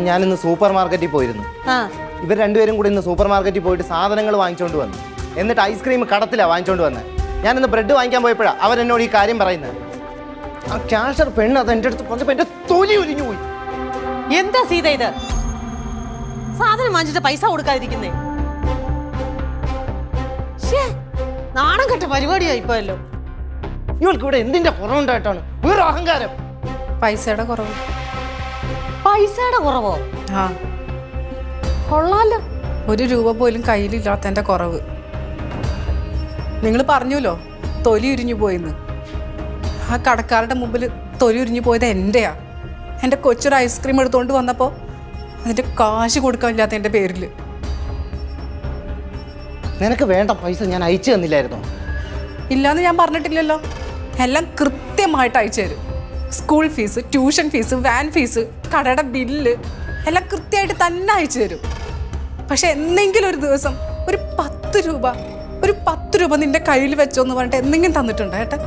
ഞാനിന്ന് സൂപ്പർ മാർക്കറ്റിൽ പോയിരുന്നു. ഇവർ രണ്ടുപേരും കൂടി ഇന്ന് സൂപ്പർ മാർക്കറ്റിൽ പോയിട്ട് സാധനങ്ങൾ വാങ്ങിച്ചോണ്ട് വന്നു. എന്നിട്ട് ഐസ്ക്രീം കടത്തിലാണ് വാങ്ങിച്ചോണ്ട് വന്നത്. ഞാനിന്ന് ബ്രെഡ് വാങ്ങിക്കാൻ പോയപ്പോഴാണ് അവരെന്നോട് ഈ കാര്യം പറയുന്നത്. ആ ക്യാഷർ പെണ്ണ് അത് എൻ്റെ അടുത്ത് പറഞ്ഞപ്പോൾ എൻ്റെ തൊലി ഉരിഞ്ഞു പോയി. എന്താ സീത ഇത്? സാധനം വാങ്ങിച്ചിട്ട് പൈസ കൊടുക്കാതിരിക്കുന്നേ? നാണം കെട്ട പരിപാടിയായി പോയല്ലോ. ഇവൾക്ക് ഇവിടെ എന്തിന്റെ കുറവുണ്ടായിട്ടാണ്? വേറെ അഹങ്കാരം. പൈസയുടെ കുറവ്. പൈസയുടെ കുറവോ? ആ, കൊള്ളാലോ. 1 രൂപ പോലും കയ്യിലില്ലാത്തതിന്റെ കുറവ്. നിങ്ങൾ പറഞ്ഞല്ലോ തൊലി ഉരിഞ്ഞു പോയിന്ന്. ആ കടക്കാരുടെ മുമ്പിൽ തൊലി ഉരിഞ്ഞു പോയത് എൻ്റെയാ. എൻ്റെ കൊച്ചൊരു ഐസ്ക്രീം എടുത്തുകൊണ്ട് വന്നപ്പോൾ അതിൻ്റെ കാശ് കൊടുക്കാനില്ലാത്ത എൻ്റെ പേരിൽ. നിനക്ക് വേണ്ട പൈസ ഞാൻ അയച്ചു തന്നില്ലായിരുന്നോ? ഇല്ലാന്ന് ഞാൻ പറഞ്ഞിട്ടില്ലല്ലോ. എല്ലാം കൃത്യമായിട്ട് അയച്ചു തരും. School fees, tuition fees, van fees, കടയുടെ ബില്ല് എല്ലാം കൃത്യമായിട്ട് തന്നെ അയച്ചു തരും. പക്ഷെ എന്തെങ്കിലും ഒരു ദിവസം ഒരു 10 രൂപ നിന്റെ കയ്യിൽ വെച്ചോ എന്ന് പറഞ്ഞിട്ട് എന്തെങ്കിലും തന്നിട്ടുണ്ടോ ഏട്ടാ?